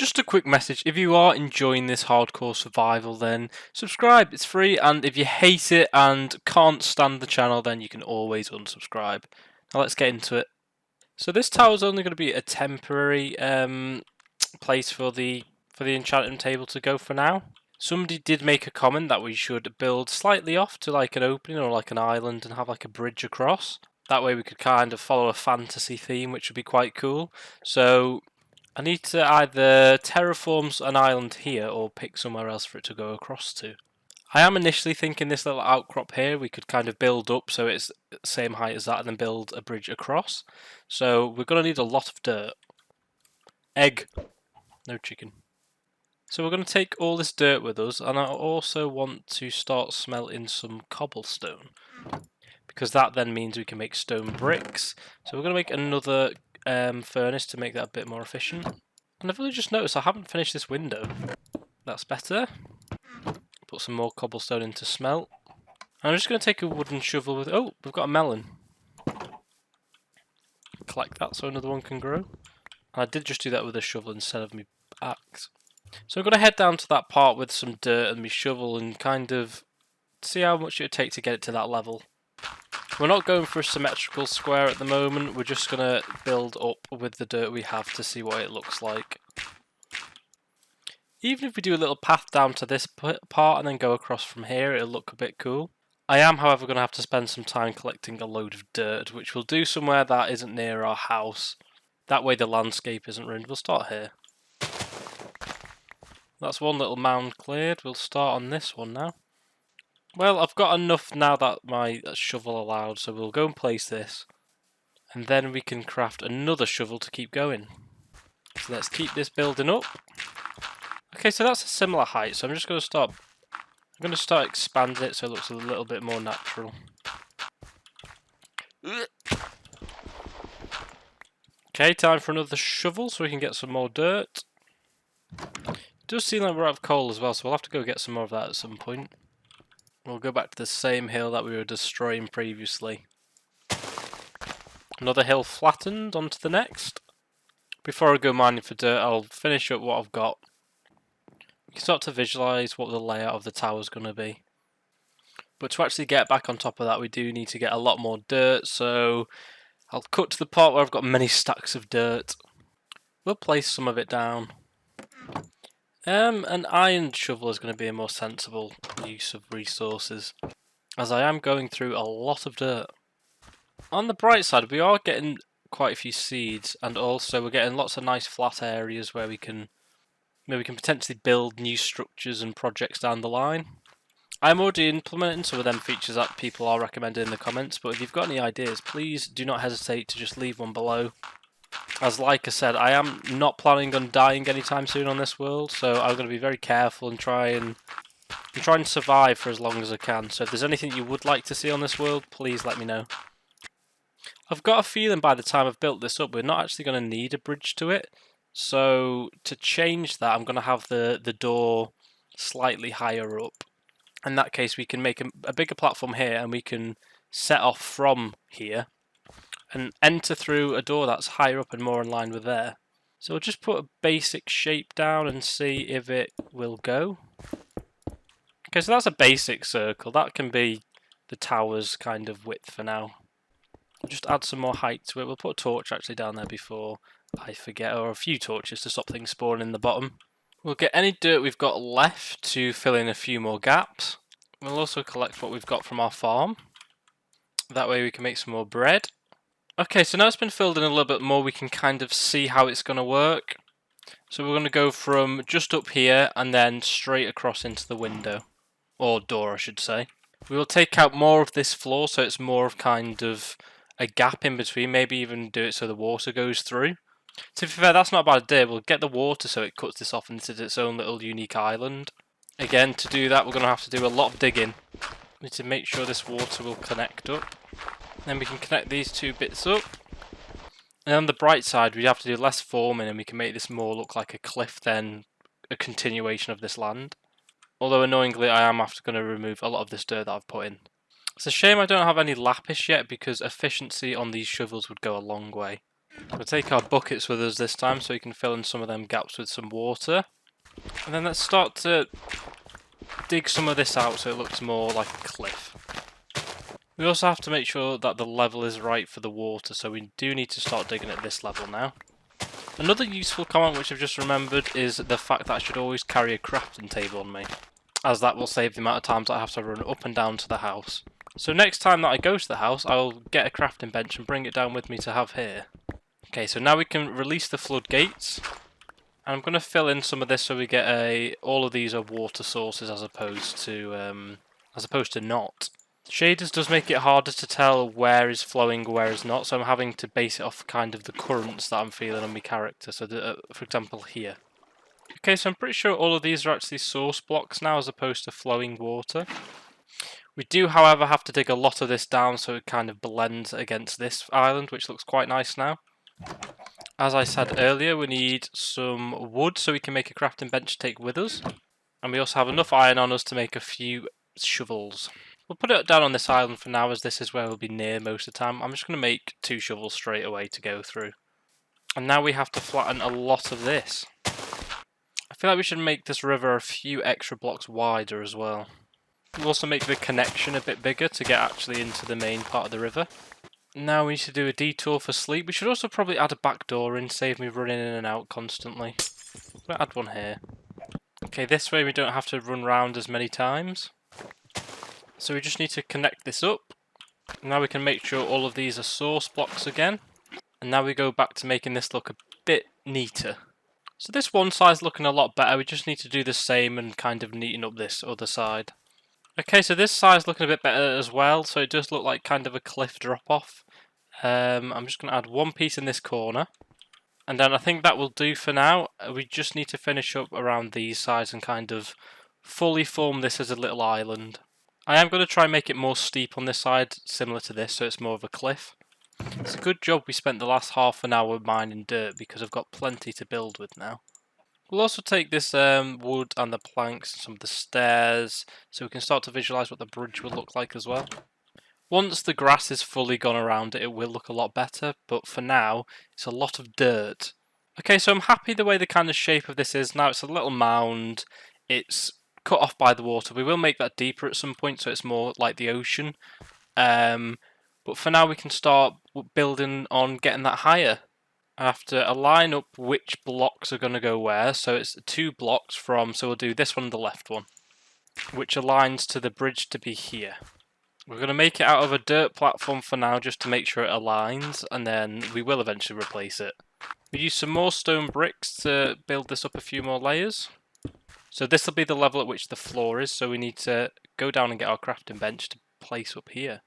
Just a quick message, if you are enjoying this hardcore survival then subscribe, it's free, and if you hate it and can't stand the channel then you can always unsubscribe. Now let's get into it. So this tower is only going to be a temporary place for the enchantment table to go for now. Somebody did make a comment that we should build slightly off to like an opening or like an island and have like a bridge across. That way we could kind of follow a fantasy theme, which would be quite cool. So I need to either terraform an island here or pick somewhere else for it to go across to. I am initially thinking this little outcrop here we could kind of build up so it's the same height as that and then build a bridge across. So we're going to need a lot of dirt. Egg. No chicken. So we're going to take all this dirt with us, and I also want to start smelting some cobblestone, because that then means we can make stone bricks. So we're going to make another furnace to make that a bit more efficient. And I've really just noticed I haven't finished this window. That's better. Put some more cobblestone in to smelt. I'm just going to take a wooden shovel with... Oh, we've got a melon. Collect that so another one can grow. And I did just do that with a shovel instead of my axe. So I'm going to head down to that part with some dirt and my shovel and kind of see how much it would take to get it to that level. We're not going for a symmetrical square at the moment, we're just going to build up with the dirt we have to see what it looks like. Even if we do a little path down to this part and then go across from here, it'll look a bit cool. I am, however, going to have to spend some time collecting a load of dirt, which we'll do somewhere that isn't near our house. That way the landscape isn't ruined. We'll start here. That's one little mound cleared. We'll start on this one now. Well, I've got enough now that my shovel allowed, so we'll go and place this. And then we can craft another shovel to keep going. So let's keep this building up. Okay, so that's a similar height, so I'm just going to start expanding it so it looks a little bit more natural. Okay, time for another shovel so we can get some more dirt. It does seem like we're out of coal as well, so we'll have to go get some more of that at some point. We'll go back to the same hill that we were destroying previously. Another hill flattened, onto the next. Before I go mining for dirt, I'll finish up what I've got. You can start to visualise what the layout of the tower is going to be. But to actually get back on top of that, we do need to get a lot more dirt, so I'll cut to the part where I've got many stacks of dirt. We'll place some of it down. An iron shovel is going to be a more sensible use of resources, as I am going through a lot of dirt. On the bright side, we are getting quite a few seeds, and also we're getting lots of nice flat areas where we can potentially build new structures and projects down the line. I'm already implementing some of them features that people are recommending in the comments, but if you've got any ideas, please do not hesitate to just leave one below. As like I said, I am not planning on dying anytime soon on this world, so I'm going to be very careful and try and survive for as long as I can. So if there's anything you would like to see on this world, please let me know. I've got a feeling by the time I've built this up, we're not actually going to need a bridge to it. So to change that, I'm going to have the door slightly higher up. In that case, we can make a bigger platform here, and we can set off from here and enter through a door that's higher up and more in line with there. So we'll just put a basic shape down and see if it will go. Okay, so that's a basic circle. That can be the tower's kind of width for now. We'll just add some more height to it. We'll put a torch actually down there before I forget, or a few torches to stop things spawning in the bottom. We'll get any dirt we've got left to fill in a few more gaps. We'll also collect what we've got from our farm. That way we can make some more bread. Okay, so now it's been filled in a little bit more, we can kind of see how it's going to work. So we're going to go from just up here and then straight across into the window. Or door, I should say. We will take out more of this floor so it's more of kind of a gap in between, maybe even do it so the water goes through. To be fair, that's not a bad idea. We'll get the water so it cuts this off into its own little unique island. Again, to do that, we're going to have to do a lot of digging. We need to make sure this water will connect up. Then we can connect these two bits up. And on the bright side, we have to do less forming and we can make this more look like a cliff than a continuation of this land. Although annoyingly, I am going to remove a lot of this dirt that I've put in. It's a shame I don't have any lapis yet because efficiency on these shovels would go a long way. We'll take our buckets with us this time so we can fill in some of them gaps with some water. And then let's start to dig some of this out so it looks more like a cliff. We also have to make sure that the level is right for the water, so we do need to start digging at this level now. Another useful comment which I've just remembered is the fact that I should always carry a crafting table on me, as that will save the amount of times I have to run up and down to the house. So next time that I go to the house, I'll get a crafting bench and bring it down with me to have here. Okay, so now we can release the floodgates. And I'm going to fill in some of this so we get all of these are water sources as opposed to not. Shaders does make it harder to tell where is flowing, where is not, so I'm having to base it off kind of the currents that I'm feeling on my character. So, for example, here. Okay, so I'm pretty sure all of these are actually source blocks now as opposed to flowing water. We do, however, have to dig a lot of this down so it kind of blends against this island, which looks quite nice now. As I said earlier, we need some wood so we can make a crafting bench to take with us. And we also have enough iron on us to make a few shovels. We'll put it down on this island for now, as this is where we'll be near most of the time. I'm just going to make 2 shovels straight away to go through. And now we have to flatten a lot of this. I feel like we should make this river a few extra blocks wider as well. We'll also make the connection a bit bigger to get actually into the main part of the river. Now we need to do a detour for sleep. We should also probably add a back door in, save me running in and out constantly. I'm going to add one here. Okay, this way we don't have to run round as many times. So we just need to connect this up. Now we can make sure all of these are source blocks again. And now we go back to making this look a bit neater. So this one side's looking a lot better. We just need to do the same and kind of neaten up this other side. Okay, so this side's looking a bit better as well. So it does look like kind of a cliff drop off. I'm just going to add one piece in this corner. And then I think that will do for now. We just need to finish up around these sides and kind of fully form this as a little island. I am going to try and make it more steep on this side, similar to this, so it's more of a cliff. It's a good job we spent the last half an hour mining dirt because I've got plenty to build with now. We'll also take this wood and the planks and some of the stairs so we can start to visualise what the bridge will look like as well. Once the grass is fully gone around it, it will look a lot better, but for now, it's a lot of dirt. Okay, so I'm happy the way the kind of shape of this is now. It's a little mound. It's cut off by the water. We will make that deeper at some point so it's more like the ocean. But for now we can start building on getting that higher. I have to align up which blocks are going to go where. So it's 2 blocks from, so we'll do this one and the left one, which aligns to the bridge to be here. We're going to make it out of a dirt platform for now just to make sure it aligns, and then we will eventually replace it. We use some more stone bricks to build this up a few more layers. So this will be the level at which the floor is, so we need to go down and get our crafting bench to place up here.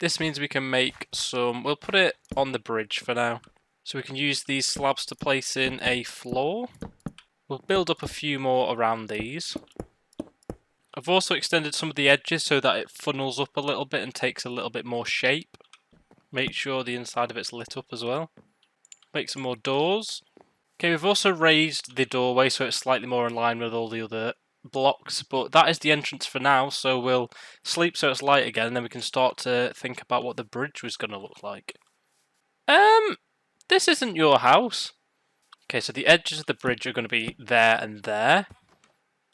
This means we can make some, we'll put it on the bridge for now. So we can use these slabs to place in a floor. We'll build up a few more around these. I've also extended some of the edges so that it funnels up a little bit and takes a little bit more shape. Make sure the inside of it's lit up as well. Make some more doors. Okay, we've also raised the doorway so it's slightly more in line with all the other blocks, but that is the entrance for now, so we'll sleep so it's light again, and then we can start to think about what the bridge was going to look like. This isn't your house. Okay, so the edges of the bridge are going to be there,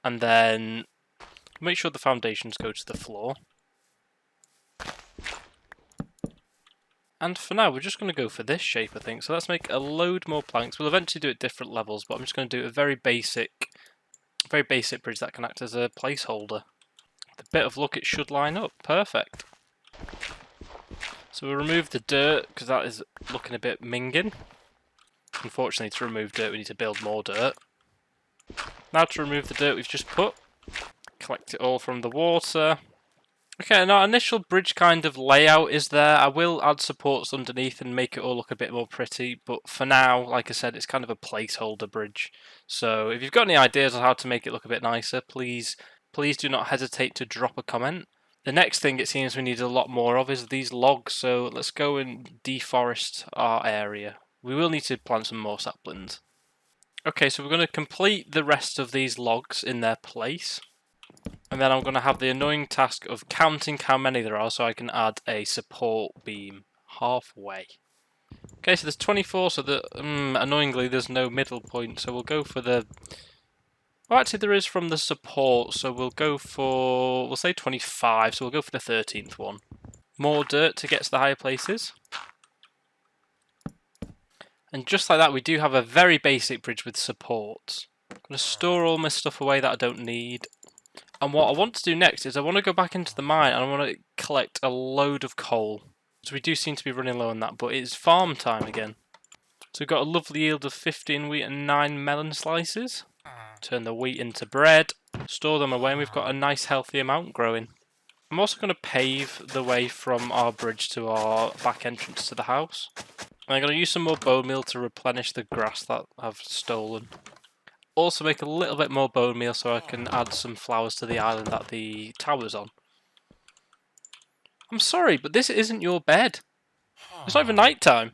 and then make sure the foundations go to the floor. And for now, we're just going to go for this shape, I think. So let's make a load more planks. We'll eventually do it at different levels, but I'm just going to do a very basic bridge that can act as a placeholder. With a bit of luck, it should line up. Perfect. So we'll remove the dirt, because that is looking a bit minging. Unfortunately, to remove dirt, we need to build more dirt. Now to remove the dirt we've just put. Collect it all from the water. Okay, and our initial bridge kind of layout is there. I will add supports underneath and make it all look a bit more pretty, but for now, like I said, it's kind of a placeholder bridge. So if you've got any ideas on how to make it look a bit nicer, please do not hesitate to drop a comment. The next thing it seems we need a lot more of is these logs, so let's go and deforest our area. We will need to plant some more saplings. Okay, so we're going to complete the rest of these logs in their place. And then I'm going to have the annoying task of counting how many there are so I can add a support beam halfway. Okay, so there's 24, so annoyingly there's no middle point, so we'll go for the... Well, actually there is from the support, so we'll go for... We'll say 25, so we'll go for the 13th one. More dirt to get to the higher places. And just like that, we do have a very basic bridge with supports. I'm going to store all my stuff away that I don't need. And what I want to do next is I want to go back into the mine and I want to collect a load of coal. So we do seem to be running low on that, but it's farm time again. So we've got a lovely yield of 15 wheat and 9 melon slices. Turn the wheat into bread, store them away, and we've got a nice healthy amount growing. I'm also going to pave the way from our bridge to our back entrance to the house. And I'm going to use some more bone meal to replenish the grass that I've stolen. Also make a little bit more bone meal so I can add some flowers to the island that the tower's on. I'm sorry, but this isn't your bed. It's not even night time.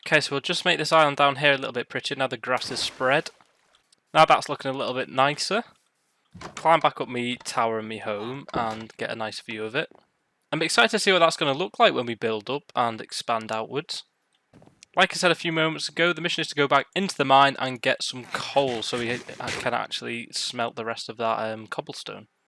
Okay, so we'll just make this island down here a little bit prettier now the grass is spread. Now that's looking a little bit nicer. Climb back up me tower and me home and get a nice view of it. I'm excited to see what that's going to look like when we build up and expand outwards. Like I said a few moments ago, the mission is to go back into the mine and get some coal so we can actually smelt the rest of that cobblestone.